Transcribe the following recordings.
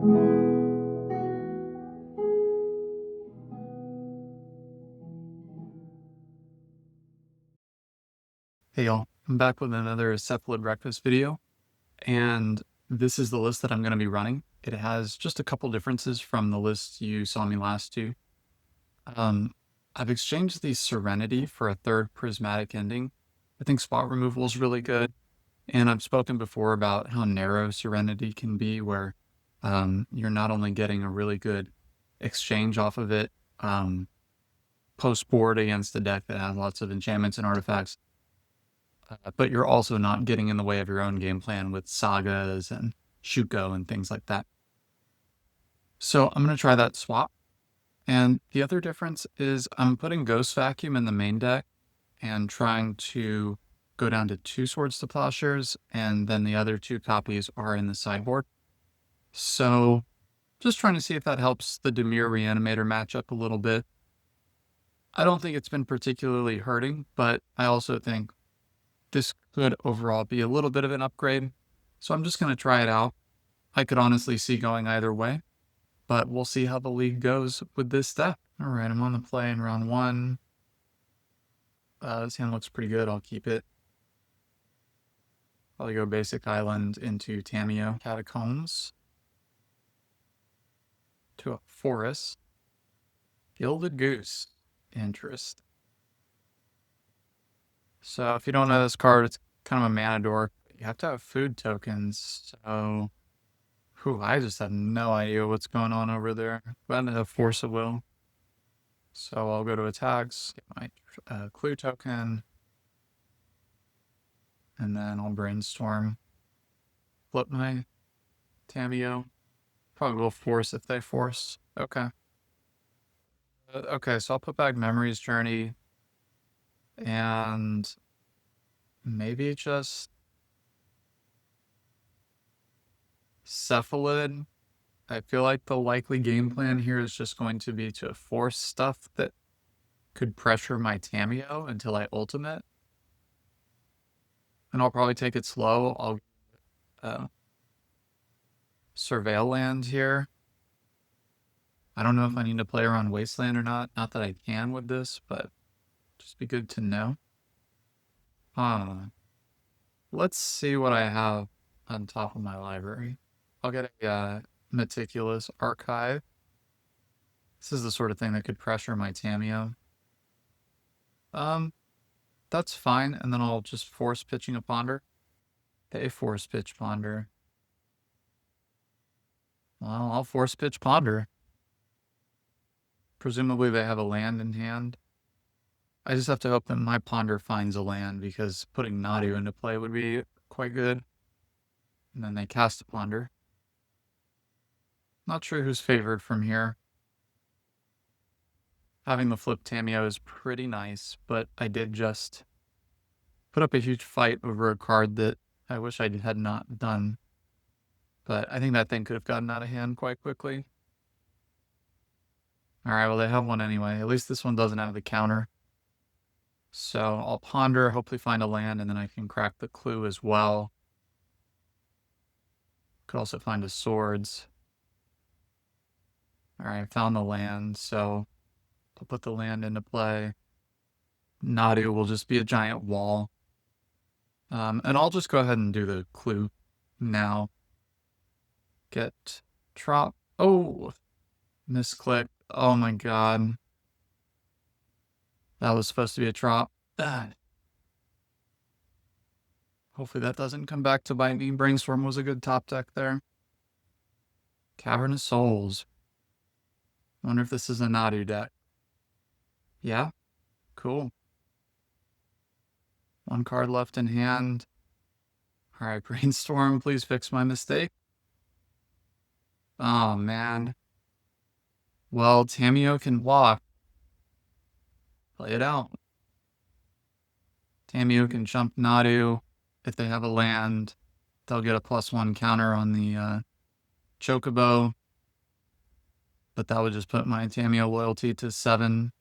Hey y'all, I'm back with another Cephalid Breakfast video, and this is the list that I'm going to be running. It has just a couple differences from the list you saw me last do. I've exchanged the Serenity for a third Prismatic Ending. I think spot removal is really good, and I've spoken before about how narrow Serenity can be, where you're not only getting a really good exchange off of it post-board against a deck that has lots of enchantments and artifacts, but you're also not getting in the way of your own game plan with sagas and Shuko and things like that. So I'm going to try that swap. And the other difference is I'm putting Ghost Vacuum in the main deck and trying to go down to 2 Swords to Plowshares, and then the other 2 copies are in the sideboard. So just trying to see if that helps the Dimir Reanimator matchup a little bit. I don't think it's been particularly hurting, but I also think this could overall be a little bit of an upgrade. So I'm just going to try it out. I could honestly see going either way, but we'll see how the league goes with this deck. All right, I'm on the play in round 1. This hand looks pretty good. I'll keep it. I'll go basic island into Tamiyo Catacombs to a forest. Gilded Goose. Interest. So if you don't know this card, it's kind of a mana dork. You have to have food tokens. So, I just have no idea what's going on over there. But I have Force of Will. So I'll go to attacks, get my clue token, and then I'll brainstorm. Flip my Tamiyo. Probably will force if they force. Okay. Okay, so I'll put back Memory's Journey. And maybe just Cephalid. I feel like the likely game plan here is just going to be to force stuff that could pressure my Tamiyo until I ultimate. And I'll probably take it slow. I'll surveil land here. I don't know if I need to play around Wasteland or not. Not that I can with this, but just be good to know. Let's see what I have on top of my library. I'll get a Meticulous Archive. This is the sort of thing that could pressure my Tamiyo. That's fine, and then I'll just force pitching a Ponder. They force pitch Ponder. Well, I'll force pitch Ponder. Presumably they have a land in hand. I just have to hope that my Ponder finds a land, because putting Nadu into play would be quite good. And then they cast a Ponder. Not sure who's favored from here. Having the flip Tamiyo is pretty nice, but I did just put up a huge fight over a card that I wish I had not done. But I think that thing could have gotten out of hand quite quickly. Alright, well, they have one anyway. At least this one doesn't have the counter. So I'll Ponder, hopefully find a land, and then I can crack the clue as well. Could also find a Swords. Alright, found the land, so I'll put the land into play. Nadu will just be a giant wall. And I'll just go ahead and do the clue now. Get Trop. Oh! Misclick. Oh my god. That was supposed to be a Trop. Hopefully that doesn't come back to bite me. Brainstorm was a good top deck there. Cavern of Souls. I wonder if this is a Nadu deck. Yeah? Cool. 1 card left in hand. Alright, Brainstorm, please fix my mistake. Oh, man. Well, Tamiyo can block. Play it out. Tamiyo can jump Nadu. If they have a land, they'll get a +1 counter on the Chocobo. But that would just put my Tamiyo loyalty to 7.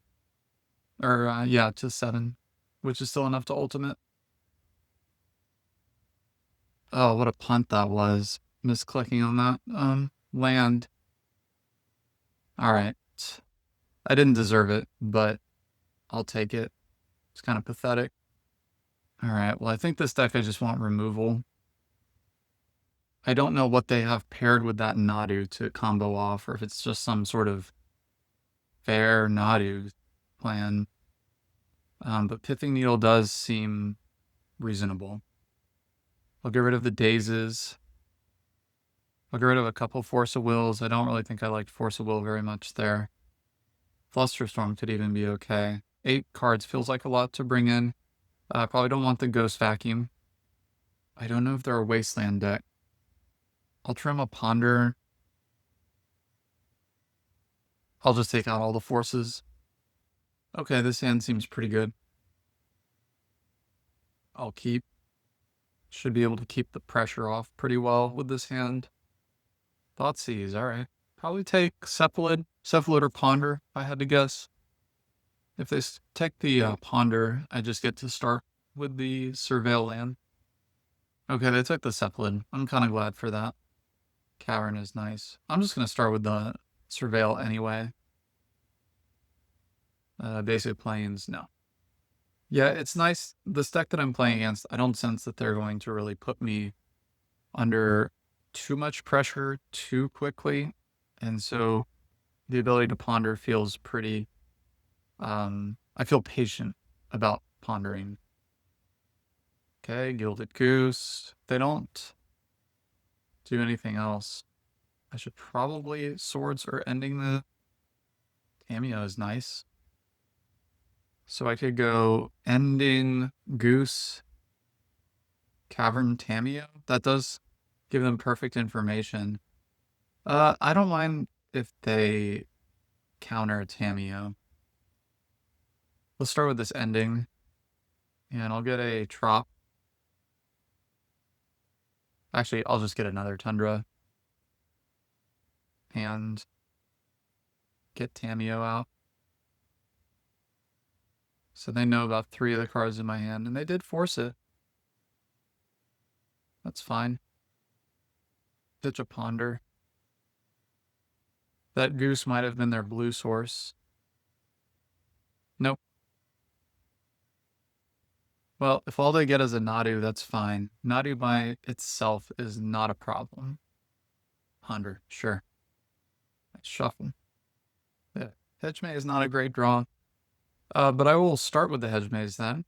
Or, yeah, to 7. Which is still enough to ultimate. Oh, what a punt that was. Misclicking on that. Land. Alright. I didn't deserve it, but I'll take it. It's kind of pathetic. Alright, well I think this deck I just want removal. I don't know what they have paired with that Nadu to combo off, or if it's just some sort of fair Nadu plan. But Pithing Needle does seem reasonable. I'll get rid of the Dazes. I'll get rid of a couple Force of Wills. I don't really think I liked Force of Will very much there. Flusterstorm could even be okay. 8 cards feels like a lot to bring in. I probably don't want the Ghost Vacuum. I don't know if they're a Wasteland deck. I'll trim a Ponder. I'll just take out all the forces. Okay, this hand seems pretty good. I'll keep. Should be able to keep the pressure off pretty well with this hand. ThoughtSeize, alright. Probably take Cephalid or Ponder, if I had to guess. If they take the Ponder, I just get to start with the Surveil land. Okay, they took the Cephalid. I'm kind of glad for that. Cavern is nice. I'm just going to start with the Surveil anyway. Basic Plains, no. Yeah, it's nice. This deck that I'm playing against, I don't sense that they're going to really put me under too much pressure too quickly. And so the ability to ponder feels pretty, I feel patient about pondering. Okay, Gilded Goose. They don't do anything else. I should probably Swords or Ending the Cameo is nice. So I could go Ending Goose, Cavern Tameo. That does give them perfect information. I don't mind if they counter Tameo. Let's start with this Ending. And I'll get a Trop. Actually, I'll just get another Tundra. And get Tameo out. So they know about 3 of the cards in my hand, and they did force it. That's fine. Pitch a Ponder. That Goose might have been their blue source. Nope. Well, if all they get is a Nadu, that's fine. Nadu by itself is not a problem. Ponder, sure. Shuffle. Yeah. Hedge Maze is not a great draw. But I will start with the Hedge Maze then.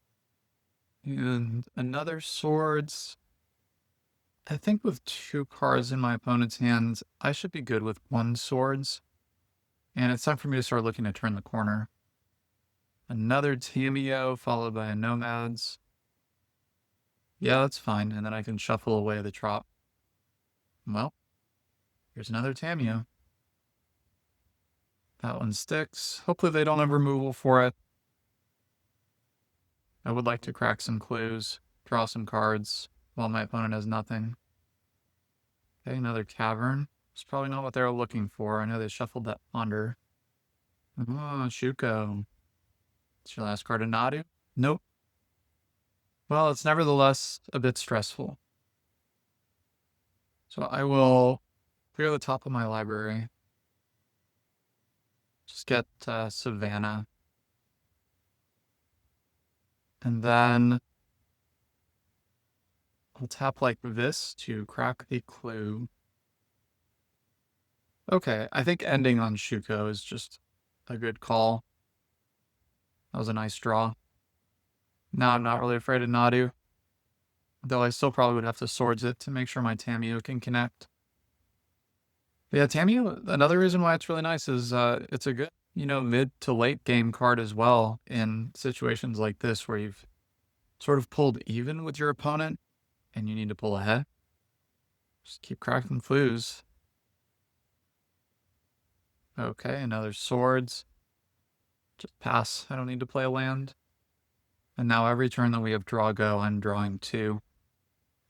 And another Swords. I think with 2 cards in my opponent's hands, I should be good with 1 Swords. And it's time for me to start looking to turn the corner. Another Tameo followed by a Nomads. Yeah, that's fine. And then I can shuffle away the Trop. Well, here's another Tameo. That one sticks. Hopefully they don't have removal for it. I would like to crack some clues, draw some cards, while my opponent has nothing. Okay, another Cavern. It's probably not what they were looking for. I know they shuffled that Ponder. Oh, Shuko. It's your last card, a Nadu? Nope. Well, it's nevertheless a bit stressful. So I will clear the top of my library. Just get Savannah. And then I'll tap like this to crack the clue. Okay, I think ending on Shuko is just a good call. That was a nice draw. Now I'm not really afraid of Nadu. Though I still probably would have to Swords it to make sure my Tameo can connect. But yeah, Tameo, another reason why it's really nice is it's a good, mid to late game card as well in situations like this where you've sort of pulled even with your opponent and you need to pull ahead. Just keep cracking clues. Okay, another Swords. Just pass. I don't need to play a land. And now every turn that we have draw go, I'm drawing 2.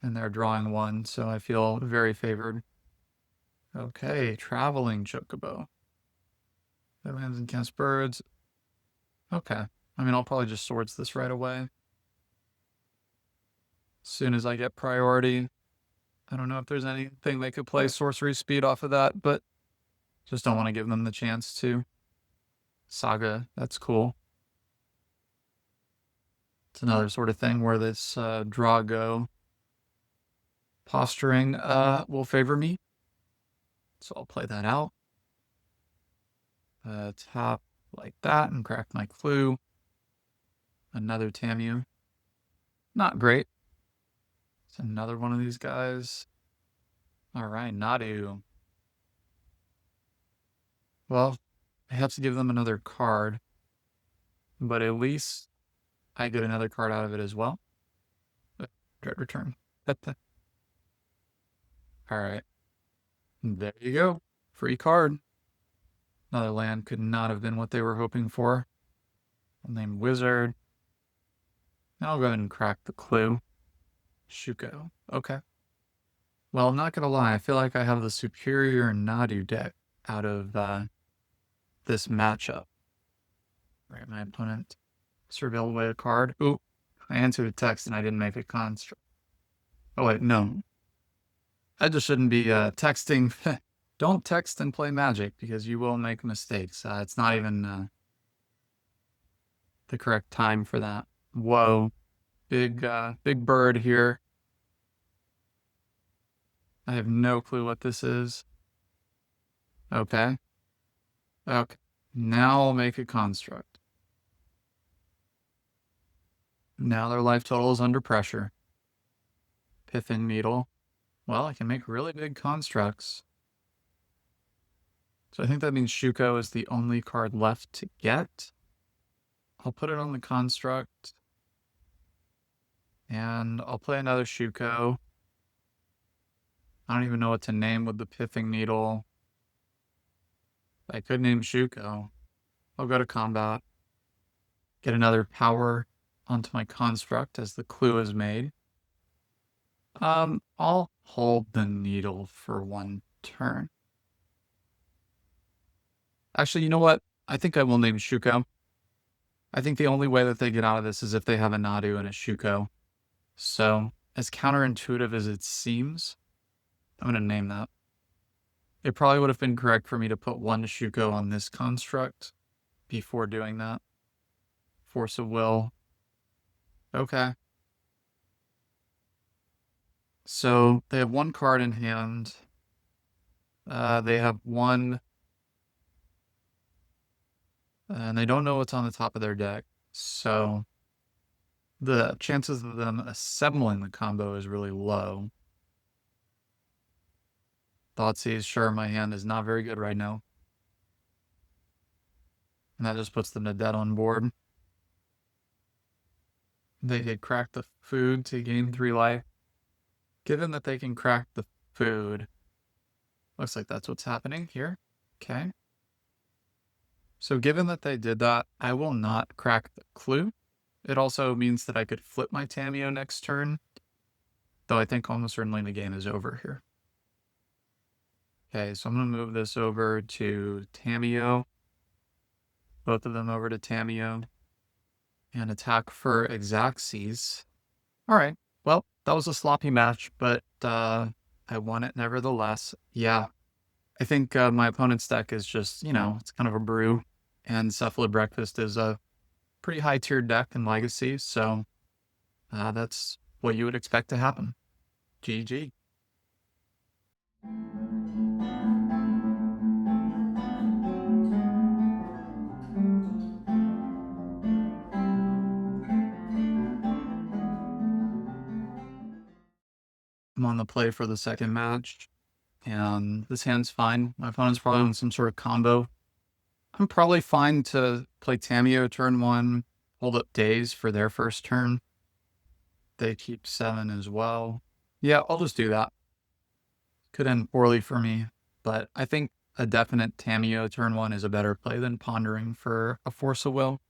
And they're drawing 1, so I feel very favored. Okay, Traveling Chocobo. That lands and casts birds. Okay. I mean, I'll probably just Swords this right away. As soon as I get priority. I don't know if there's anything they could play sorcery speed off of that, but just don't want to give them the chance to. Saga, that's cool. It's another sort of thing where this Drago posturing will favor me. So I'll play that out. Tap like that and crack my clue. Another Tamu. Not great. It's another one of these guys. Alright, Nadu. Well, I have to give them another card. But at least I get another card out of it as well. Dread return. Alright. There you go. Free card. Another land could not have been what they were hoping for. I'll name Wizard. Now I'll go ahead and crack the clue. Shuko. Okay. Well, I'm not going to lie. I feel like I have the superior Nadu deck out of this matchup. Right, my opponent surveilled away a card. Ooh, I answered a text and I didn't make a construct. Oh, wait, no. I just shouldn't be texting. Don't text and play Magic because you will make mistakes. It's not even the correct time for that. Whoa. Big bird here. I have no clue what this is. Okay. Okay. Now I'll make a construct. Now their life total is under pressure. Pithing Needle. Well, I can make really big constructs. So I think that means Shuko is the only card left to get. I'll put it on the construct. And I'll play another Shuko. I don't even know what to name with the Pithing Needle. I could name Shuko. I'll go to combat. Get another power onto my construct as the clue is made. I'll hold the needle for one turn. Actually, you know what? I think I will name Shuko. I think the only way that they get out of this is if they have a Nadu and a Shuko. So, as counterintuitive as it seems, I'm going to name that. It probably would have been correct for me to put one Shuko on this construct before doing that. Force of Will. Okay. So, they have one card in hand. They have one... and they don't know what's on the top of their deck. So, the chances of them assembling the combo is really low. DarthSyhr, my hand is not very good right now. And that just puts them to dead on board. They could crack the food to gain 3 life. Given that they can crack the food, looks like that's what's happening here. Okay. So given that they did that, I will not crack the clue. It also means that I could flip my Tamiyo next turn, though I think almost certainly the game is over here. Okay, so I'm going to move this over to Tamiyo. Both of them over to Tamiyo. And attack for Xaxes. Alright, well, that was a sloppy match, but I won it nevertheless. Yeah, I think my opponent's deck is just, it's kind of a brew. And Cephalid Breakfast is a pretty high-tiered deck in Legacy, so that's what you would expect to happen. GG. I'm on the play for the second match, and this hand's fine. My opponent's probably in some sort of combo. I'm probably fine to play Tamiyo turn 1, hold up Daze for their first turn. They keep 7 as well. Yeah, I'll just do that. Could end poorly for me, but I think a definite Tamiyo turn 1 is a better play than pondering for a Force of Will,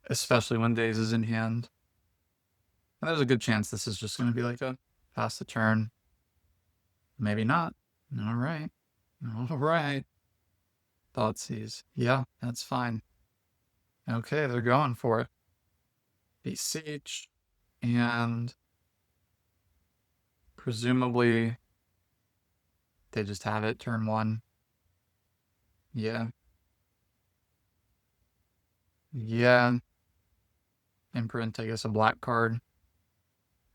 especially when Daze is in hand. And there's a good chance this is just going to be like a pass the turn. Maybe not. All right. All right. DarthSyhr. Yeah, that's fine. Okay, they're going for it. Beseech and Presumably, they just have it turn 1. Yeah. Yeah. Imprint, I guess, a black card.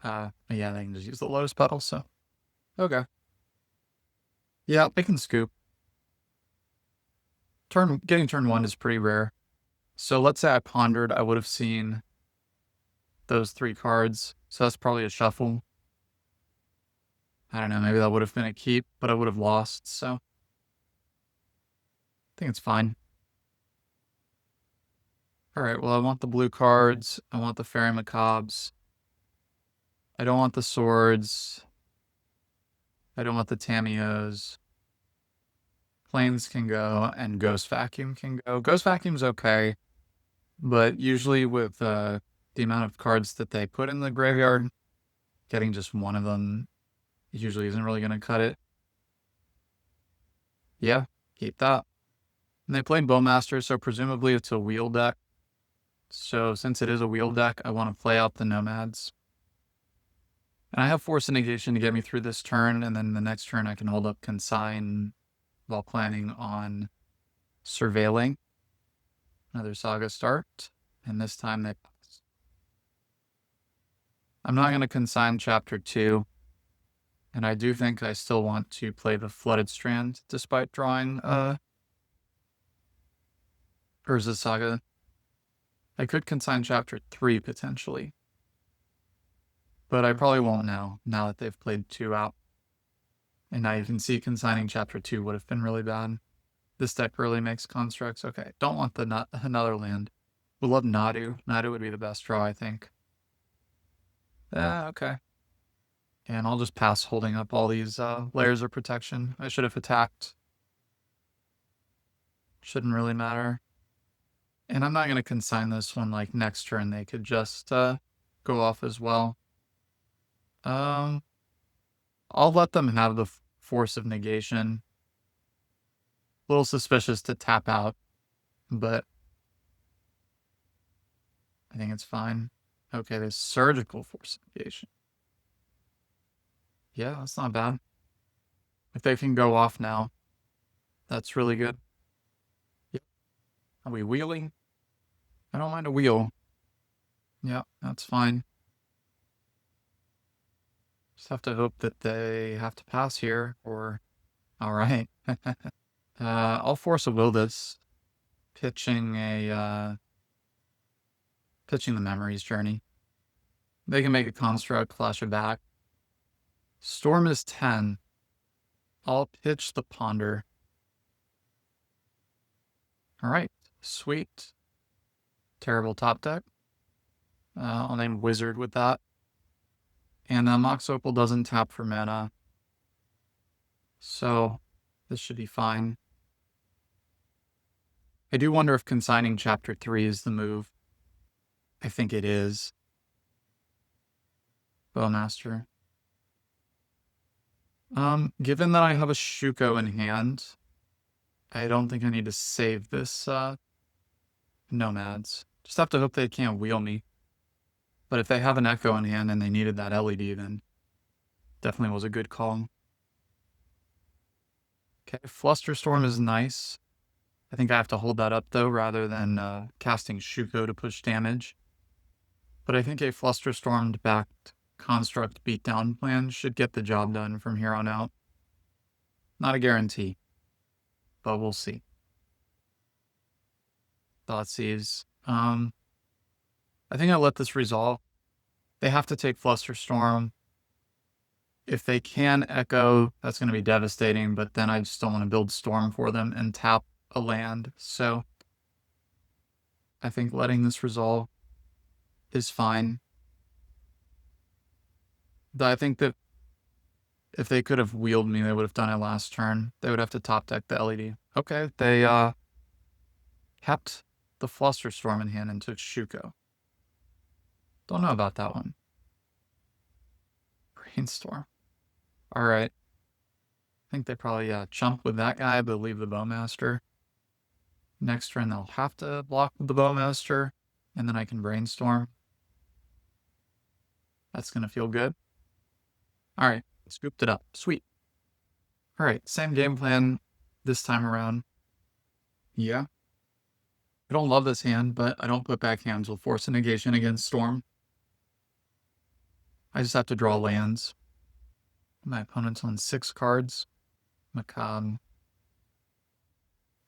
Yeah, they can just use the Lotus Petal, so. Okay. Yeah, they can scoop. Getting turn 1 is pretty rare. So let's say I pondered, I would have seen those 3 cards. So that's probably a shuffle. I don't know, maybe that would have been a keep, but I would have lost, so. I think it's fine. Alright, well, I want the blue cards. I want the Fairy Macabres. I don't want the swords. I don't want the Tamios. Planes can go, and Ghost Vacuum can go. Ghost Vacuum's okay, but usually with the amount of cards that they put in the graveyard, getting just one of them usually isn't really going to cut it. Yeah, keep that. And they played Bowmaster, so presumably it's a wheel deck. So since it is a wheel deck, I want to play out the Nomads. And I have Force of Negation to get me through this turn, and then the next turn I can hold up Consign while planning on surveilling. Another Saga start, and this time they pass. I'm not going to consign Chapter 2, and I do think I still want to play the Flooded Strand, despite drawing Urza Saga. I could consign Chapter 3, potentially. But I probably won't now that they've played 2 out. And now you can see consigning Chapter 2 would have been really bad. This deck really makes constructs. Okay, don't want the another land. Would love Nadu. Nadu would be the best draw, I think. Okay. And I'll just pass holding up all these layers of protection. I should have attacked. Shouldn't really matter. And I'm not going to consign this one like next turn. They could just go off as well. I'll let them have the Force of Negation. A little suspicious to tap out, but I think it's fine. Okay, there's Surgical Force of Negation. Yeah, that's not bad. If they can go off now, that's really good. Yep. Are we wheeling? I don't mind a wheel. Yeah, that's fine. Just have to hope that they have to pass here, or... Alright. I'll force a will this. Pitching the Memories Journey. They can make a construct, flash it back. Storm is 10. I'll pitch the Ponder. Alright, sweet. Terrible top deck. I'll name Wizard with that. And Mox Opal doesn't tap for mana. So this should be fine. I do wonder if consigning Chapter 3 is the move. I think it is. Bowmaster. Given that I have a Shuko in hand, I don't think I need to save this Nomads. Just have to hope they can't wheel me. But if they have an Echo in hand and they needed that LED, then definitely was a good call. Okay, Flusterstorm is nice. I think I have to hold that up, though, rather than casting Shuko to push damage. But I think a Flusterstormed-backed Construct beatdown plan should get the job done from here on out. Not a guarantee, but we'll see. DarthSyhr. I think I'll let this resolve. They have to take Flusterstorm. If they can Echo, that's going to be devastating, but then I just don't want to build Storm for them and tap a land. So I think letting this resolve is fine. I think that if they could have wheeled me, they would have done it last turn. They would have to top deck the LED. Okay, they kept the Flusterstorm in hand and took Shuko. Don't know about that one. Brainstorm. Alright. I think they probably chump with that guy, but leave the Bowmaster. Next turn they'll have to block with the Bowmaster, and then I can Brainstorm. That's going to feel good. Alright, Scooped it up. Sweet. All right, same game plan this time around. Yeah. I don't love this hand, but I don't put back hands will force a negation against Storm. I just have to draw lands. My opponent's on 6 cards. Macabre.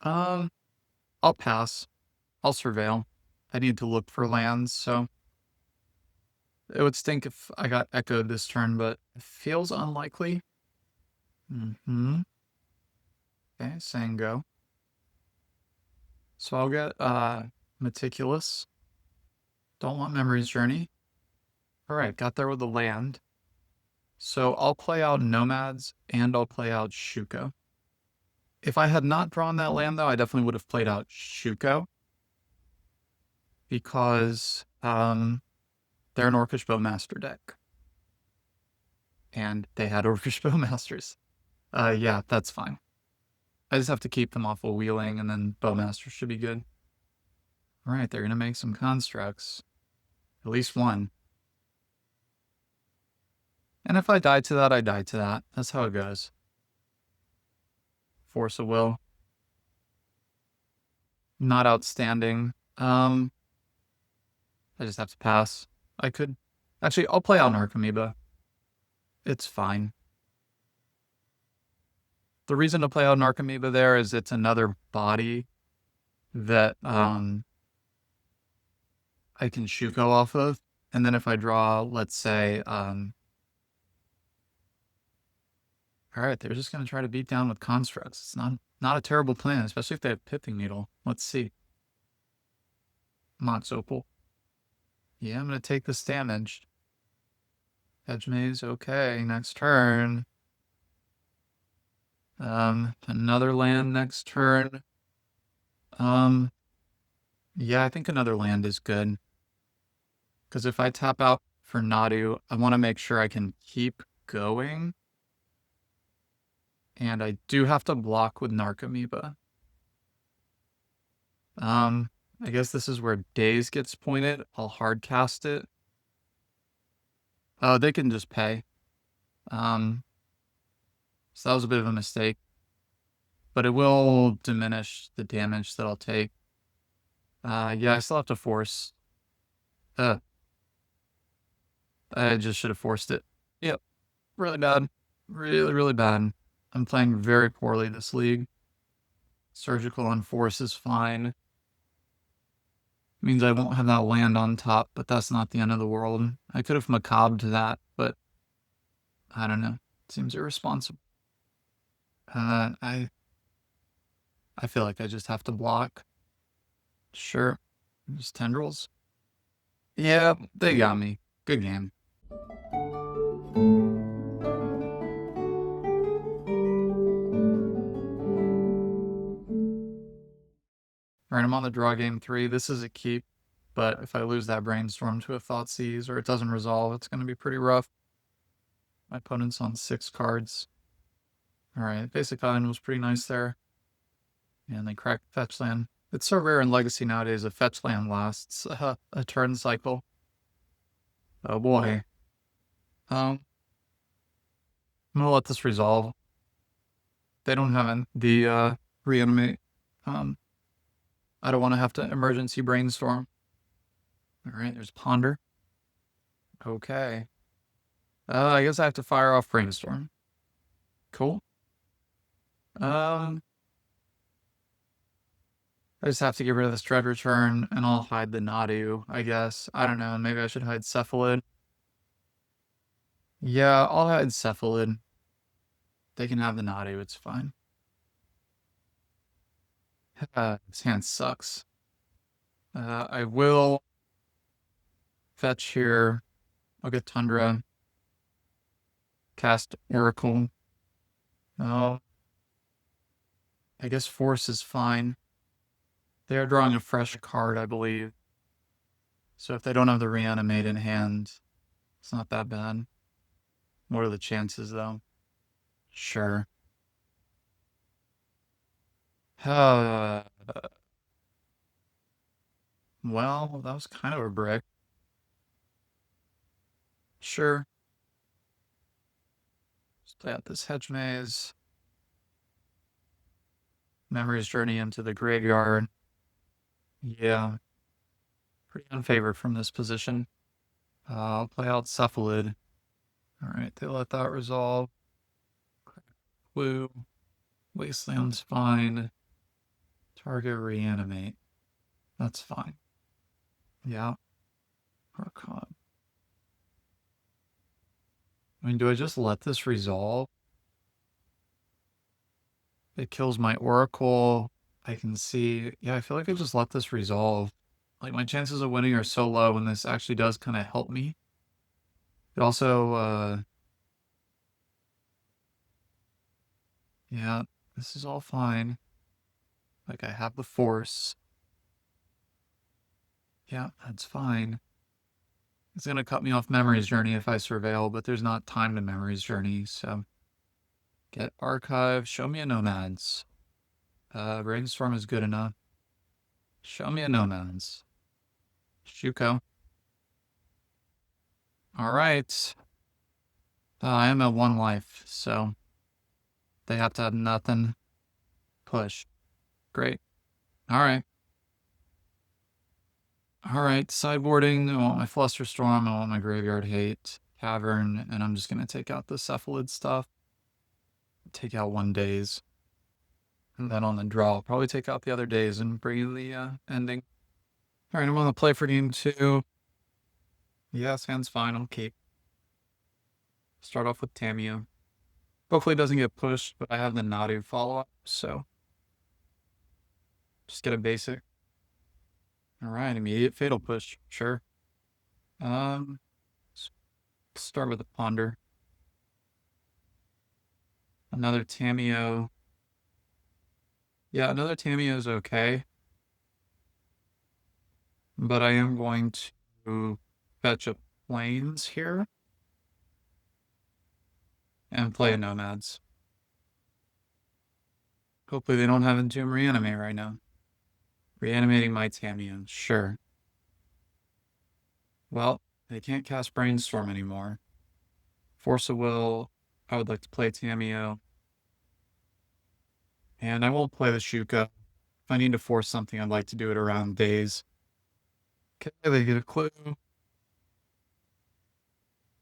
I'll pass. I'll surveil. I need to look for lands, so it would stink if I got echoed this turn, but it feels unlikely. Okay, saying go. So I'll get Meticulous. Don't want Memory's Journey. Alright, got there with the land. So I'll play out Nomads and I'll play out Shuko. If I had not drawn that land, though, I definitely would have played out Shuko. Because they're an Orcish Bowmaster deck. And they had Orcish Bowmasters. Yeah, that's fine. I just have to keep them off of Wheeling, and then Bowmaster should be good. Alright, they're going to make some constructs. At least one. And if I die to that, I die to that. That's how it goes. Force of Will. Not outstanding. I just have to pass. I could... Actually, I'll play out Narcomoeba. It's fine. The reason to play out Narcomoeba there is it's another body that I can Shuko off of. And then if I draw, let's say... Alright, they're just going to try to beat down with constructs. It's not a terrible plan, especially if they have Pithing Needle. Let's see. Mox Opal. Yeah, I'm going to take this damage. Hedge Maze, okay, next turn. Another land next turn. Yeah, I think another land is good. Because if I tap out for Nadu, I want to make sure I can keep going. And I do have to block with Narcomoeba. I guess this is where Daze gets pointed. I'll hard cast it. Oh, they can just pay. So that was a bit of a mistake. But it will diminish the damage that I'll take. Yeah, I still have to force. I just should have forced it. Yep. Really bad. Really, really bad. I'm playing very poorly this league. Surgical on force is fine. Means I won't have that land on top, but that's not the end of the world. I could have Macabre to that, but I don't know. It seems irresponsible. I feel like I just have to block. Sure. Just tendrils. Yeah, they got me. Good game. Alright, I'm on the draw game 3. This is a keep, but if I lose that Brainstorm to a Thoughtseize or it doesn't resolve, it's going to be pretty rough. My opponent's on 6 cards. Alright, Basic Island was pretty nice there. And they cracked fetch land. It's so rare in Legacy nowadays, a fetch land lasts a turn cycle. Oh boy. I'm gonna let this resolve. They don't have the reanimate. I don't want to have to emergency brainstorm. Alright, there's Ponder. Okay. I guess I have to fire off brainstorm. Cool. I just have to get rid of this Dread Return, and I'll hide the Nadu, I guess. I don't know, maybe I should hide Cephalid. Yeah, I'll hide Cephalid. They can have the Nadu, it's fine. This hand sucks. I will fetch here. I'll get Tundra. Cast Oracle. Oh. I guess Force is fine. They are drawing a fresh card, I believe. So if they don't have the Reanimate in hand, it's not that bad. What are the chances, though? Sure. Well, that was kind of a brick. Sure. Play out this hedge maze. Memory's Journey into the graveyard. Yeah. Pretty unfavored from this position. I'll play out Cephalid. Alright, they let that resolve. Blue. Wasteland's fine. Target reanimate. That's fine. Yeah. Archon. I mean, do I just let this resolve? It kills my Oracle. I can see. Yeah, I feel like I just let this resolve. Like, my chances of winning are so low, and this actually does kind of help me. It also, yeah, this is all fine. Like, I have the force. Yeah, that's fine. It's going to cut me off Memory's Journey if I surveil, but there's not time to Memory's Journey, so. Get Archive. Show me a Nomads. Brainstorm is good enough. Show me a Nomads. Shuko. Alright. I am at 1 life, so. They have to have nothing. Push. Great. Alright. Alright, sideboarding. I want my Flusterstorm. I want my Graveyard Hate. Cavern. And I'm just going to take out the Cephalid stuff. Take out 1 daze. And then on the draw, I'll probably take out the other days and bring the ending. Alright, I'm on the play for game 2. Yeah, hand's fine. I'll keep. Start off with Tamiyo. Hopefully it doesn't get pushed, but I have the Nadu follow-up, so. Just get a basic. Alright, immediate Fatal Push. Sure. Start with a Ponder. Another Tamiyo. Yeah, another Tamiyo is okay. But I am going to fetch a Plains here. And play a Nomads. Hopefully they don't have Entomb Reanimate right now. Reanimating my Tamiyo, sure. Well, they can't cast Brainstorm anymore. Force of Will, I would like to play Tamiyo. And I won't play the Shuka. If I need to force something, I'd like to do it around days. Okay, they get a clue.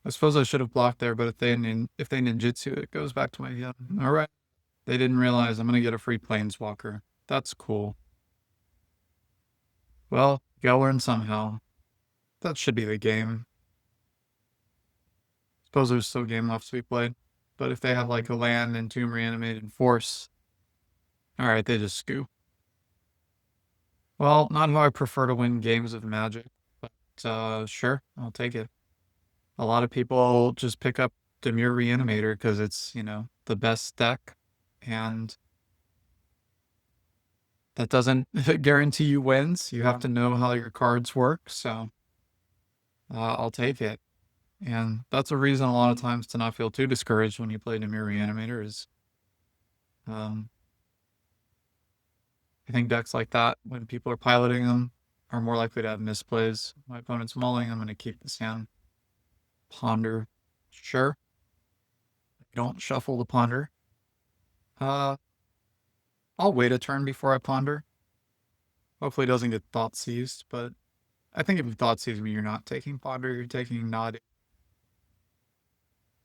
I suppose I should have blocked there, but if they ninjutsu, it goes back to my head. Alright. They didn't realize I'm going to get a free Planeswalker. That's cool. Well, gotta learn somehow. That should be the game. Suppose there's still a game left to be played. But if they have like a land and Tomb Reanimated Force. Alright, they just scoop. Well, not how I prefer to win games of Magic. But sure, I'll take it. A lot of people just pick up Dimir Reanimator because it's, you know, the best deck. And that doesn't guarantee you wins. You have to know how your cards work. So I'll take it. And that's a reason a lot of times to not feel too discouraged when you play Dimir Reanimator is I think decks like that, when people are piloting them, are more likely to have misplays. My opponent's mulling, I'm going to keep this hand. Ponder. Sure. I don't shuffle the Ponder. I'll wait a turn before I Ponder. Hopefully it doesn't get thought seized, but I think if you thought seized me, you're not taking Ponder, you're taking Nod.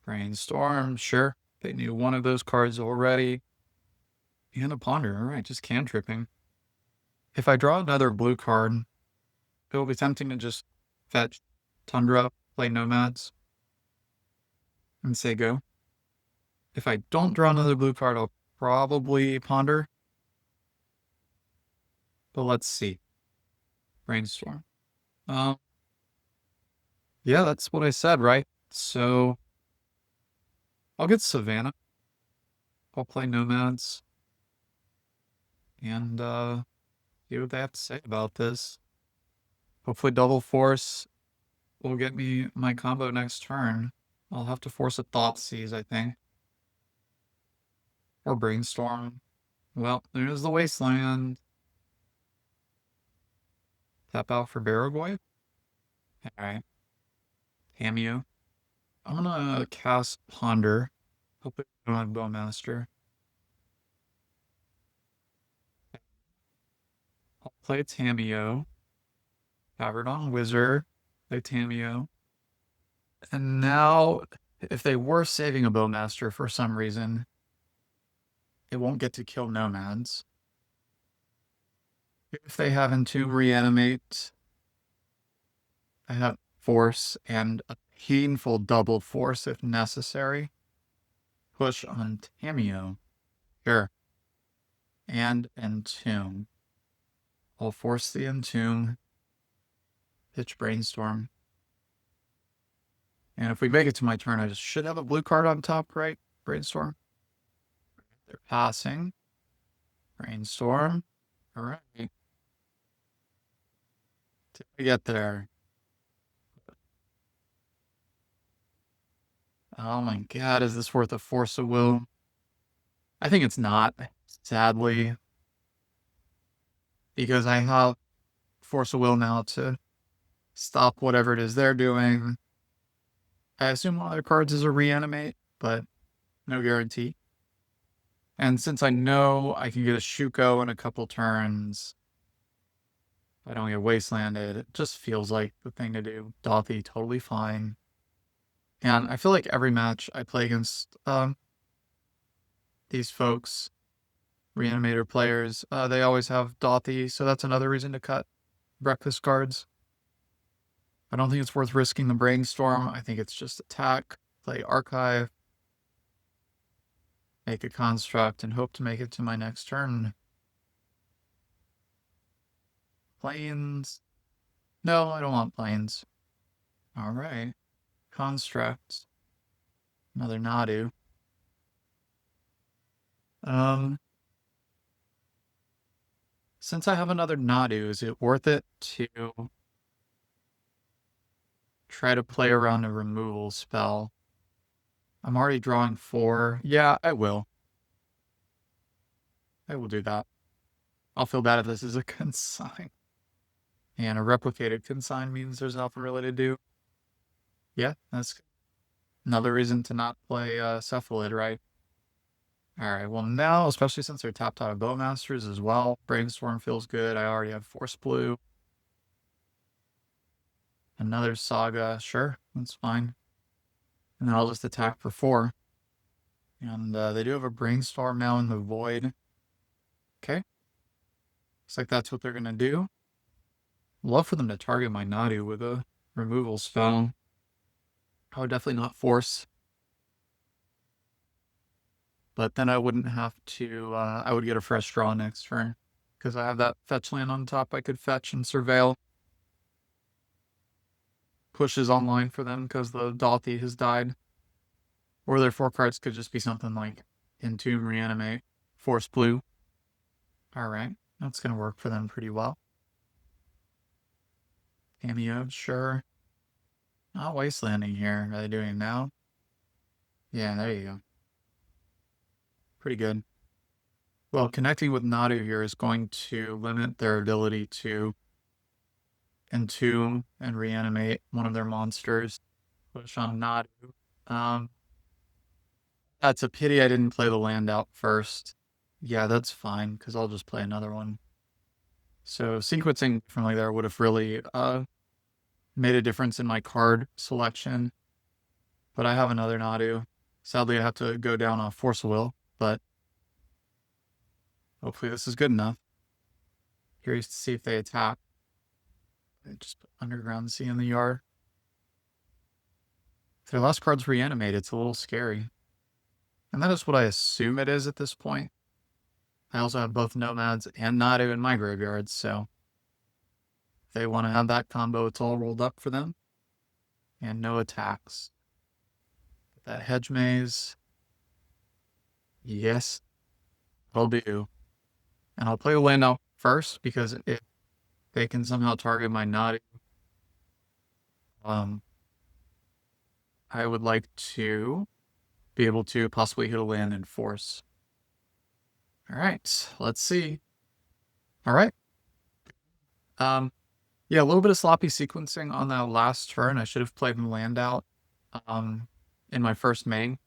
Brainstorm, sure. They knew one of those cards already. And a Ponder, alright, just cantripping. If I draw another blue card, it will be tempting to just fetch Tundra, play Nomads, and say go. If I don't draw another blue card, I'll probably Ponder. But let's see. Brainstorm. Yeah, that's what I said, right? So I'll get Savannah. I'll play Nomads. And see what they have to say about this. Hopefully double force will get me my combo next turn. I'll have to force a Thought Seize, I think. Or Brainstorm. Well, there's the Wasteland. Tap out for Barragoy. Alright. Tamiyo. I'm gonna cast Ponder. Hope it on Bowmaster. I'll play Tamiyo. Covered on Wizard. Play Tamiyo. And now, if they were saving a Bowmaster for some reason, it won't get to kill nomads. If they have Entomb Reanimate, I have Force and a painful double Force if necessary. Push on Tamiyo. Sure. And Entomb. I'll force the Entomb. Pitch Brainstorm. And if we make it to my turn, I just should have a blue card on top, right? Brainstorm. They're passing. Brainstorm. All right. Did we get there? Oh my god, is this worth a Force of Will? I think it's not, sadly. Because I have Force of Will now to stop whatever it is they're doing. I assume one of their cards is a Reanimate, but no guarantee. And since I know I can get a Shuko in a couple turns, if I don't get Wastelanded, it just feels like the thing to do. Dothy, totally fine. And I feel like every match I play against these folks, Reanimator players, they always have Dothy, so that's another reason to cut breakfast cards. I don't think it's worth risking the Brainstorm. I think it's just attack, play Archive, make a construct, and hope to make it to my next turn. Plains? No, I don't want plains. Alright. Construct. Another Nadu. Since I have another Nadu, is it worth it to try to play around a removal spell? I'm already drawing 4. Yeah, I will. I will do that. I'll feel bad if this is a consign. And a replicated consign means there's nothing really to do. Yeah, that's another reason to not play Cephalid, right? Alright, well now, especially since they're tapped out of Bowmasters as well, Brainstorm feels good. I already have Force Blue. Another Saga, sure, that's fine. And then I'll just attack for 4. And they do have a Brainstorm now in the Void. Okay. Looks like that's what they're going to do. Love for them to target my Nadu with a removal spell. I would definitely not force. But then I wouldn't have to, I would get a fresh draw next turn. Because I have that fetch land on top I could fetch and surveil. Pushes online for them because the Dothy has died. Or their 4 cards could just be something like Entomb, Reanimate, Force Blue. Alright, that's going to work for them pretty well. Cameo, sure. Not Wastelanding here. Are they doing it now? Yeah, there you go. Pretty good. Well, connecting with Nadu here is going to limit their ability to Entomb and Reanimate one of their monsters. Push on Nadu. That's a pity I didn't play the land out first. Yeah, that's fine, because I'll just play another one. So sequencing differently there would have really made a difference in my card selection. But I have another Nadu. Sadly, I have to go down on Force of Will, but hopefully this is good enough. Curious to see if they attack. They just put Underground Sea in the yard. If their last card's Reanimate, it's a little scary. And that is what I assume it is at this point. I also have both Nomads and Nadu in my graveyard, so if they want to have that combo, it's all rolled up for them. And no attacks. Get that Hedge Maze. Yes, that'll do. And I'll play the land out first, because if they can somehow target my Nadu, I would like to be able to possibly hit a land and force. Alright, let's see. Alright. Yeah, a little bit of sloppy sequencing on that last turn. I should have played the land out in my first main.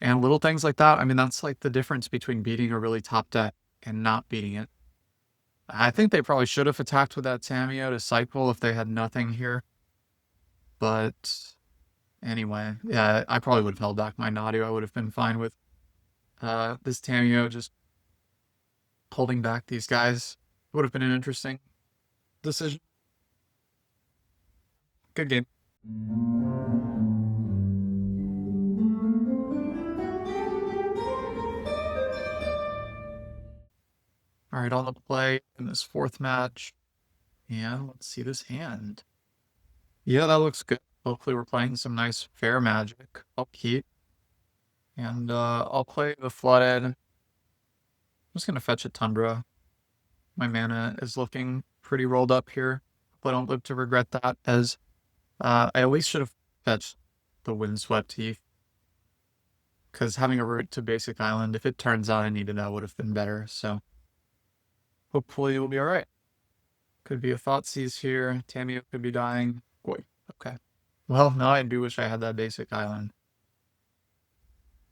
And little things like that, I mean, that's like the difference between beating a really top deck and not beating it. I think they probably should have attacked with that Tamiyo to cycle if they had nothing here. But anyway, yeah, I probably would have held back my Nadu. I would have been fine with this Tamiyo just holding back these guys. Would have been an interesting decision. Good game. All right, on the play in this fourth match. And let's see this hand. Yeah, that looks good. Hopefully we're playing some nice fair magic. I'll keep. And I'll play the Flooded. I'm just going to fetch a Tundra. My mana is looking pretty rolled up here. But I don't live to regret that, as I at least should have fetched the Windswept Heath. Because having a route to Basic Island, if it turns out I needed that, would have been better. So hopefully it will be alright. Could be a Thoughtseize here. Tamiyo could be dying. Boy, okay. Well, now I do wish I had that Basic Island.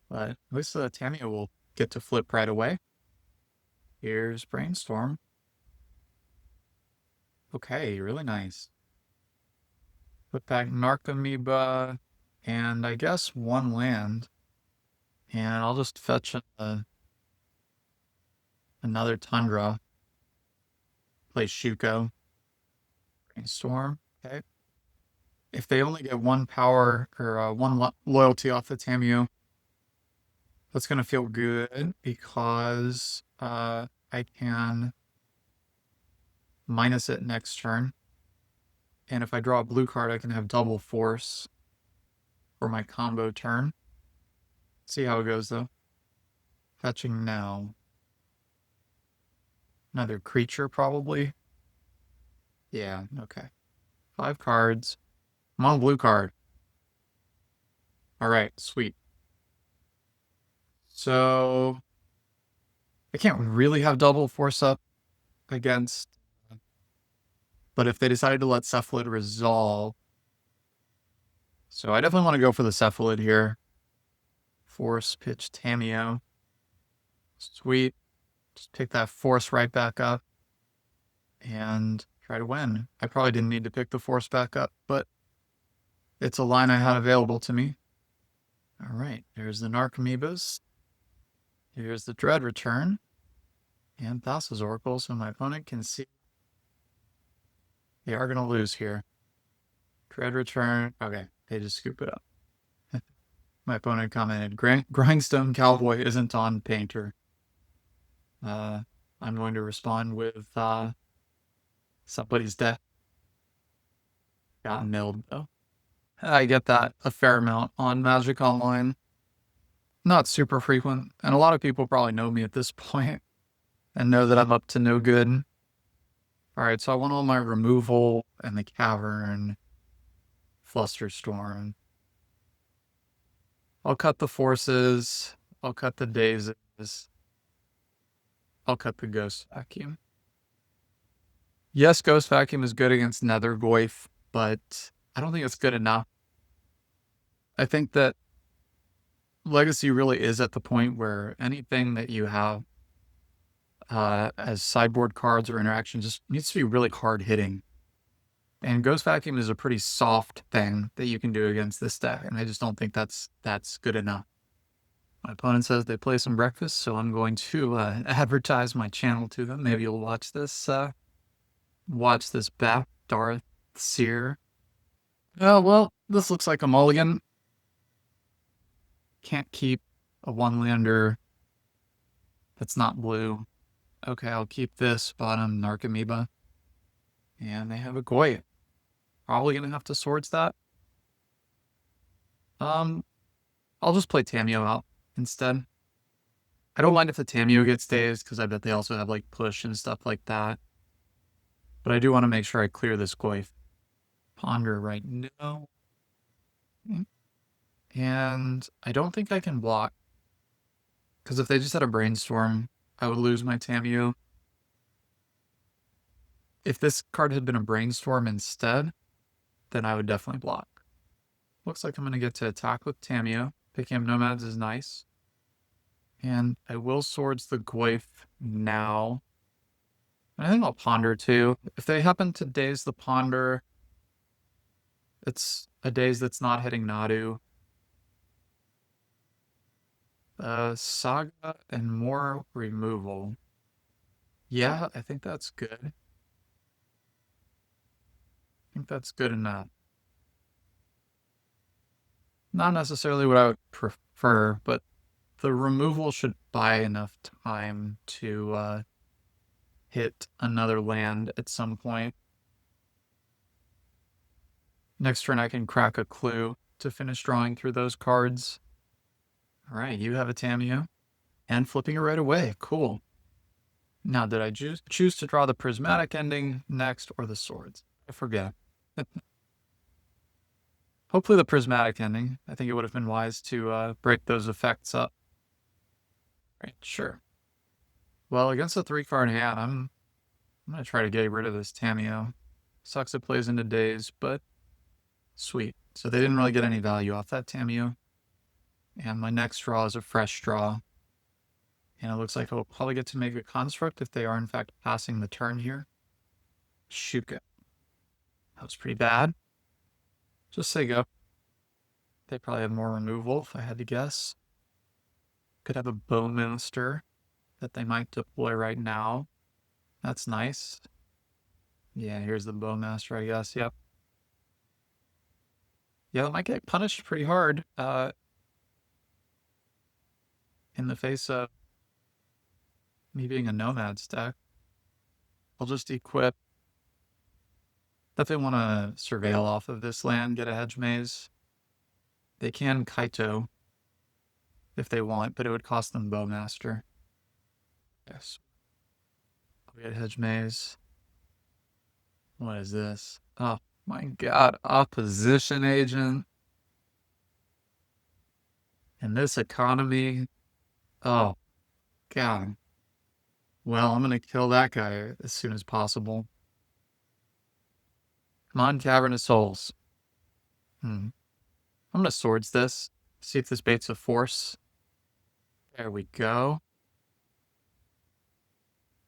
But at least the Tamiyo will get to flip right away. Here's Brainstorm. Okay, really nice. Put back Narcomoeba, and I guess one land. And I'll just fetch another Tundra. Play Shuko. Brainstorm, okay. If they only get one power, or one loyalty off the Tamiyo, that's going to feel good, because I can minus it next turn. And if I draw a blue card, I can have double force for my combo turn. See how it goes, though. Fetching now. Another creature, probably. Yeah, okay. 5 cards. I'm on a blue card. Alright, sweet. So I can't really have double force up against, but if they decided to let Cephalid resolve, so I definitely want to go for the Cephalid here. Force pitch Tamiyo. Sweet. Just pick that force right back up and try to win. I probably didn't need to pick the force back up, but it's a line I had available to me. All right, there's the Narcomoebas. Here's the Dread Return. And Thassa's Oracle, so my opponent can see they are going to lose here. Dread Return. Okay, they just scoop it up. My opponent commented, Grindstone-Cowboy isn't on Painter. I'm going to respond with somebody's death. Got milled, though. I get that a fair amount on Magic Online. Not super frequent, and a lot of people probably know me at this point and know that I'm up to no good. Alright, so I want all my removal and the Cavern, Flusterstorm. I'll cut the Forces, I'll cut the Dazes, I'll cut the Ghost Vacuum. Yes, Ghost Vacuum is good against Nethergoyf, but I don't think it's good enough. I think that Legacy really is at the point where anything that you have as sideboard cards or interactions just needs to be really hard hitting. And Ghost Vacuum is a pretty soft thing that you can do against this deck, and I just don't think that's good enough. My opponent says they play some breakfast, so I'm going to advertise my channel to them. Maybe you'll watch this back, DarthSyhr. Oh, well, this looks like a mulligan. Can't keep a one-lander that's not blue. Okay, I'll keep this bottom Narcomoeba. And they have a Goyf. Probably gonna have to Swords that. I'll just play Tamiyo out instead. I don't mind if the Tamiyo gets dazed, because I bet they also have like push and stuff like that. But I do want to make sure I clear this Goyf. Ponder right now. And I don't think I can block, because if they just had a Brainstorm, I would lose my Tamiyo. If this card had been a Brainstorm instead, then I would definitely block. Looks like I'm going to get to attack with Tamiyo, Picking up nomads is nice. And I will Swords the Goyf now. I think I'll Ponder too. If they happen to daze the Ponder, it's a daze that's not hitting Nadu. Saga and more removal. Yeah, I think that's good. I think that's good enough. Not necessarily what I would prefer, but the removal should buy enough time to hit another land at some point. Next turn I can crack a clue to finish drawing through those cards. All right, you have a Tamiyo. And flipping it right away. Cool. Now, did I choose to draw the Prismatic Ending next or the Swords? I forget. Hopefully the Prismatic Ending. I think it would have been wise to break those effects up. Right, sure. Well, against a 3-card hand, I'm going to try to get rid of this Tamiyo. Sucks it plays into days, but sweet. So they didn't really get any value off that Tamiyo. And my next draw is a fresh draw. And it looks like I'll probably get to make a construct if they are in fact passing the turn here. Shuka. That was pretty bad. Just say go. They probably have more removal if I had to guess. Could have a Bowmaster that they might deploy right now. That's nice. Yeah, here's the Bowmaster, I guess. Yep. Yeah, it might get punished pretty hard in the face of me being a Nomads deck. I'll just equip. If they want to surveil off of this land, get a Hedge Maze, they can Kaito if they want, but it would cost them Bowmaster. Yes. I'll get Hedge Maze. What is this? Oh my god, Opposition Agent. And this economy. Oh, god. Well, I'm gonna kill that guy as soon as possible. Come on, Cavernous Souls. I'm gonna Swords this. See if this baits a force. There we go.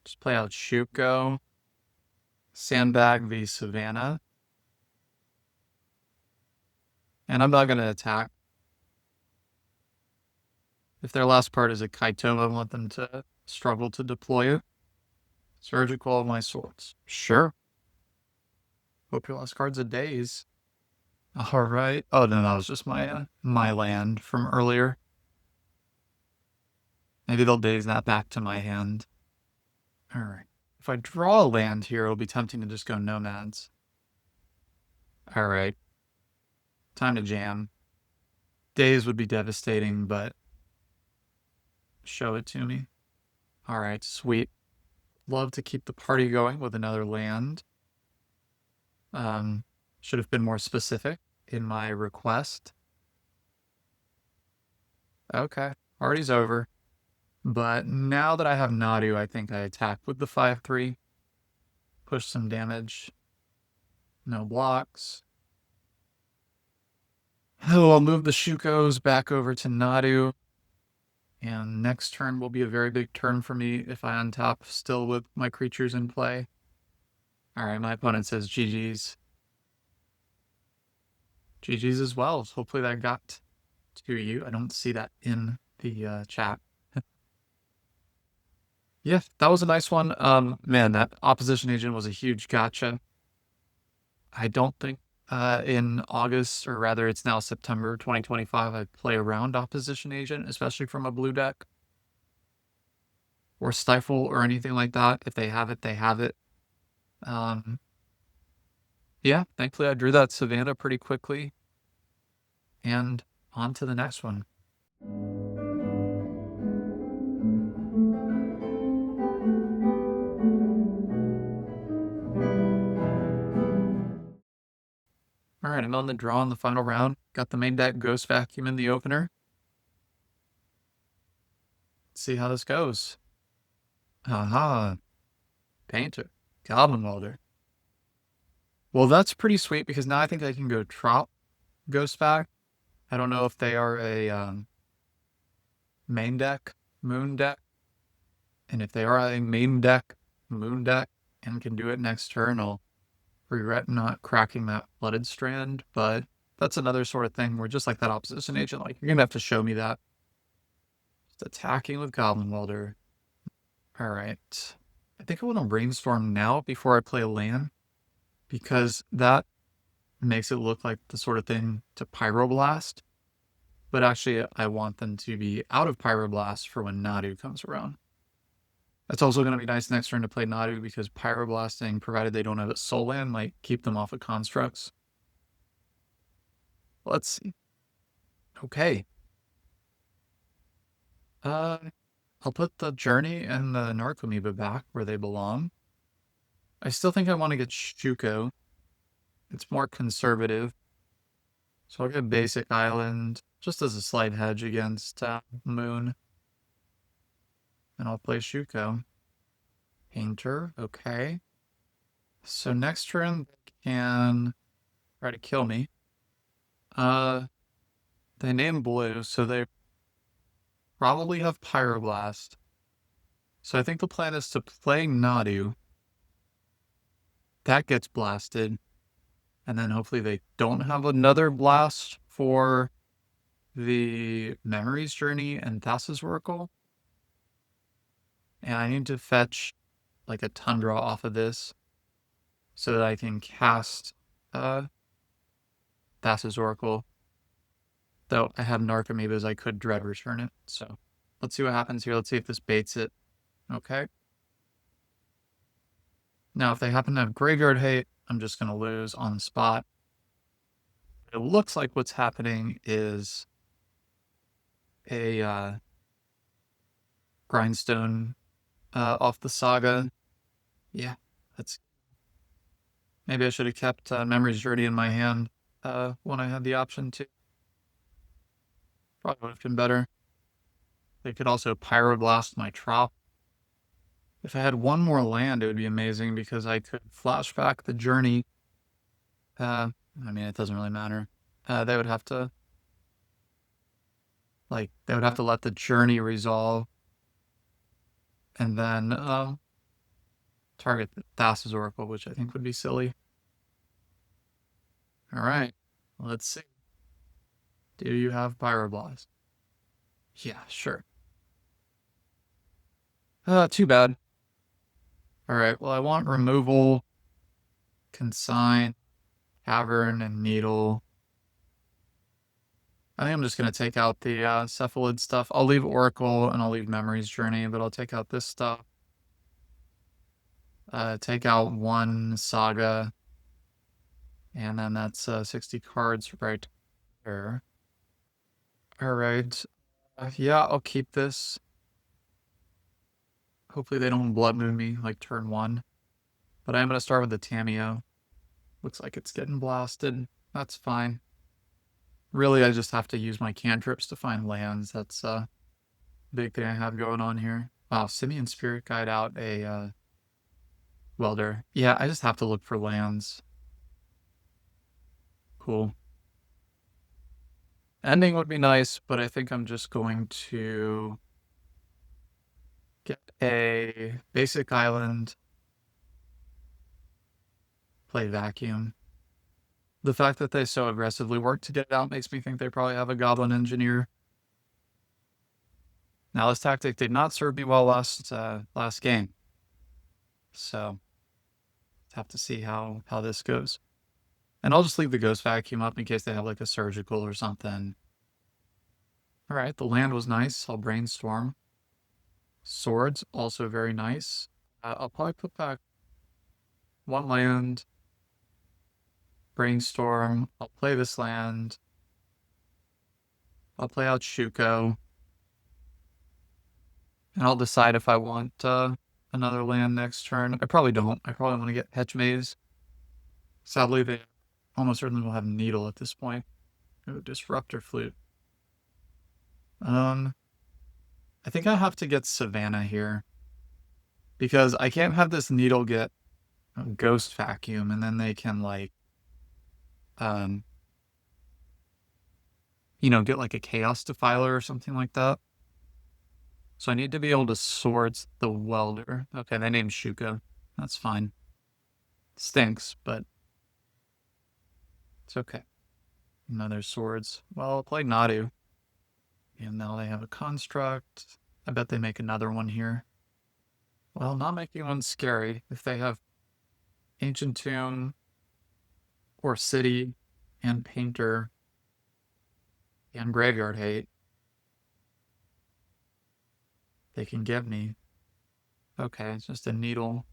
Just play out Shuko. Sandbag the Savannah. And I'm not gonna attack. If their last part is a Kaito, I want them to struggle to deploy it. Surgical of my Swords. Sure. Hope your last card's a Daze. Alright. Oh, no, that was just my land from earlier. Maybe they'll Daze that back to my hand. Alright. If I draw a land here, it'll be tempting to just go Nomads. Alright. Time to jam. Daze would be devastating, but show it to me. Alright, sweet. Love to keep the party going with another land. Should have been more specific in my request. Okay, party's over. But now that I have Nadu, I think I attack with the 5-3. Push some damage. No blocks. Oh, I'll move the Shukos back over to Nadu. And next turn will be a very big turn for me if I untap still with my creatures in play. Alright, my opponent says GG's. GG's as well. Hopefully that got to you. I don't see that in the chat. Yeah, that was a nice one. Man, that Opposition Agent was a huge gotcha. I don't think in August, or rather it's now September 2025, I play around Opposition Agent, especially from a blue deck. Or Stifle or anything like that. If they have it, they have it. Yeah, thankfully I drew that Savannah pretty quickly. And on to the next one. Alright, I'm on the draw in the final round. Got the main deck Ghost Vacuum in the opener. Let's see how this goes. Aha. Painter. Goblin Welder. Well, that's pretty sweet because now I think I can go Trop Ghost Vac I don't know if they are a main deck, moon deck. And if they are a main deck, moon deck, and can do it next turn, I'll regret not cracking that Flooded Strand. But that's another sort of thing where just like that opposition agent, like you're going to have to show me that. Just attacking with Goblin Welder. Alright. I think I want to brainstorm now before I play a land, because that makes it look like the sort of thing to Pyroblast. But actually, I want them to be out of Pyroblast for when Nadu comes around. That's also going to be nice next turn to play Nadu, because Pyroblasting, provided they don't have a Soul Land, might keep them off of constructs. Let's see. Okay. I'll put the Journey and the Narcomoeba back where they belong. I still think I want to get Shuko. It's more conservative. So I'll get Basic Island, just as a slight hedge against Moon. And I'll play Shuko. Painter, okay. So next turn, they can try to kill me. They name blue, so they probably have Pyroblast. So I think the plan is to play Nadu. That gets blasted. And then hopefully they don't have another blast for the Memories Journey and Thassa's Oracle. And I need to fetch like a Tundra off of this so that I can cast Thassa's Oracle. Though I have Narcomoebas, I could Dread Return it. So let's see what happens here. Let's see if this baits it. Okay. Now, if they happen to have Graveyard Hate, I'm just going to lose on the spot. It looks like what's happening is a grindstone off the Saga. Yeah, that's... Maybe I should have kept Memories Journey in my hand when I had the option to. Probably would have been better. They could also Pyroblast my Trop. If I had one more land, it would be amazing, because I could flashback the Journey. I mean, it doesn't really matter. They would have to... Like, they would have to let the Journey resolve. And then target the Thassa's Oracle, which I think would be silly. Alright, let's see. Do you have Pyroblast? Yeah, sure. Too bad. Alright, well, I want removal, consign, cavern, and needle. I think I'm just going to take out the Cephalid stuff. I'll leave Oracle and I'll leave Memories Journey, but I'll take out this stuff. Take out one Saga. And then that's 60 cards right there. Alright. Yeah, I'll keep this. Hopefully they don't Blood Moon me like turn 1. But I am going to start with the Tamiyo. Looks like it's getting blasted. That's fine. Really, I just have to use my cantrips to find lands. That's a big thing I have going on here. Wow, Simian Spirit Guide out a Welder. Yeah, I just have to look for lands. Cool. Ending would be nice, but I think I'm just going to get a basic island, play Vacuum. The fact that they so aggressively work to get it out makes me think they probably have a Goblin Engineer. Now, this tactic did not serve me well last game. So, have to see how this goes. And I'll just leave the Ghost Vacuum up in case they have like a Surgical or something. Alright, the land was nice. I'll Brainstorm. Swords, also very nice. I'll probably put back one land. Brainstorm. I'll play this land. I'll play out Shuko. And I'll decide if I want another land next turn. I probably don't. I probably want to get Hedge Maze. Sadly, they almost certainly will have Needle at this point. Ooh, Disruptor Flute. I think I have to get Savannah here. Because I can't have this Needle get Ghost Vacuum, and then they can, like, you know, get like a Chaos Defiler or something like that. So I need to be able to Swords the Welder. Okay, they named Shuko. That's fine. Stinks, but it's okay. Another Swords. Well, I'll play Nadu. And now they have a Construct. I bet they make another one here. Well, not making one scary. If they have Ancient Tomb or City and Painter and Graveyard Hate, they can give me. Okay, it's just a Needle.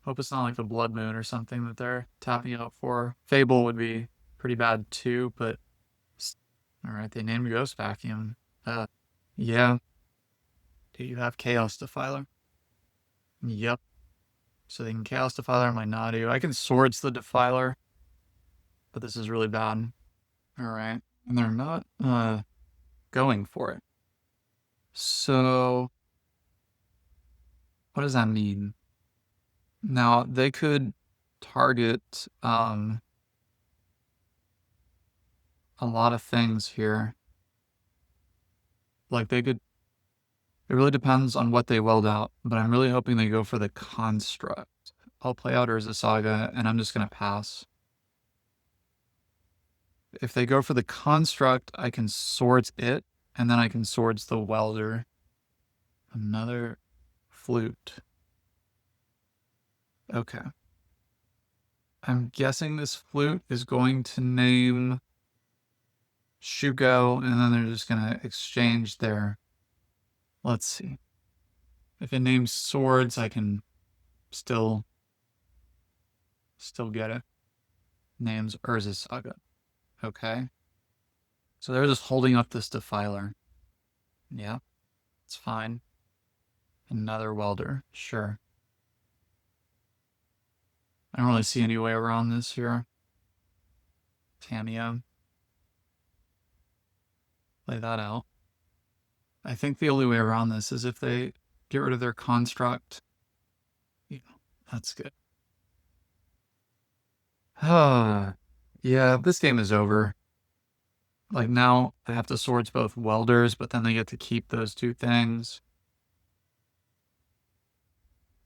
Hope it's not like a Blood Moon or something that they're tapping out for. Fable would be pretty bad too, but alright, they named Ghost Vacuum. Yeah. Do you have Chaos Defiler? Yep. So they can Chaos Defiler my Nadu. I can Swords the Defiler, but this is really bad. Alright. And they're not going for it. So what does that mean? Now they could target a lot of things here. Like they could, it really depends on what they weld out, but I'm really hoping they go for the Construct. I'll play out Urza Saga and I'm just gonna pass. If they go for the Construct, I can Swords it, and then I can Swords the Welder. Another Flute. Okay. I'm guessing this Flute is going to name Shuko, and then they're just gonna exchange their... Let's see. If it names Swords, I can still get it. Names Urza Saga. Okay. So they're just holding up this Defiler. Yeah, it's fine. Another Welder, sure. I don't really see any way around this here. Tamiya. Play that out. I think the only way around this is if they get rid of their Construct. Yeah, that's good. Yeah, this game is over. Like now they have to Swords both Welders, but then they get to keep those two things.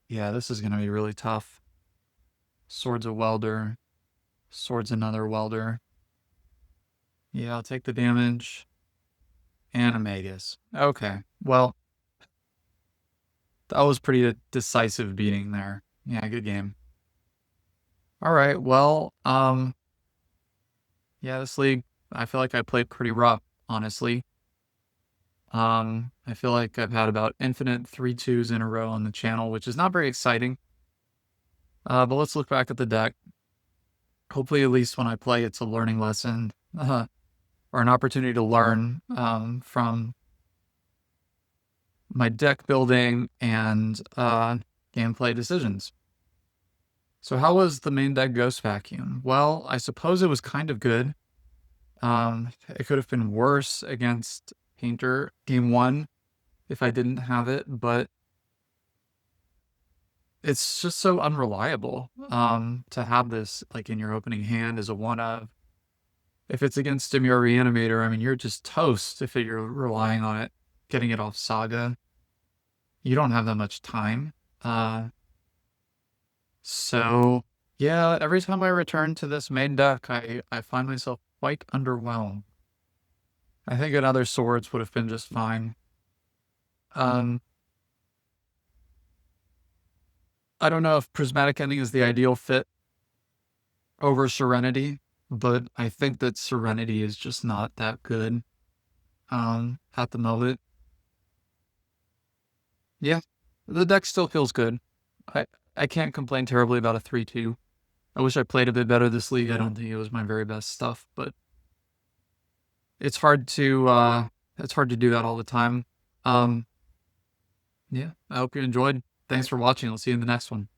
Yeah, this is gonna be really tough. Swords a Welder. Swords another Welder. Yeah, I'll take the damage. And a Magus. Okay, well, that was pretty decisive beating there. Yeah, good game. Alright, well, yeah, this league, I feel like I played pretty rough, honestly. I feel like I've had about infinite 3-2s in a row on the channel, which is not very exciting. But let's look back at the deck. Hopefully, at least when I play, it's a learning lesson, or an opportunity to learn from my deck building and gameplay decisions. So how was the main deck Ghost Vacuum? Well, I suppose it was kind of good. It could have been worse against Painter game 1 if I didn't have it, but it's just so unreliable to have this like in your opening hand as a one-of. If it's against Dimir Reanimator, I mean, you're just toast if you're relying on it, getting it off Saga. You don't have that much time. So yeah, every time I return to this main deck, I find myself quite underwhelmed. I think another Swords would have been just fine. I don't know if Prismatic Ending is the ideal fit over Serenity, but I think that Serenity is just not that good at the moment. Yeah, the deck still feels good. I can't complain terribly about a 3-2. I wish I played a bit better this league. I don't think it was my very best stuff, but it's hard to do that all the time. Yeah, I hope you enjoyed. Thanks for watching. I'll see you in the next one.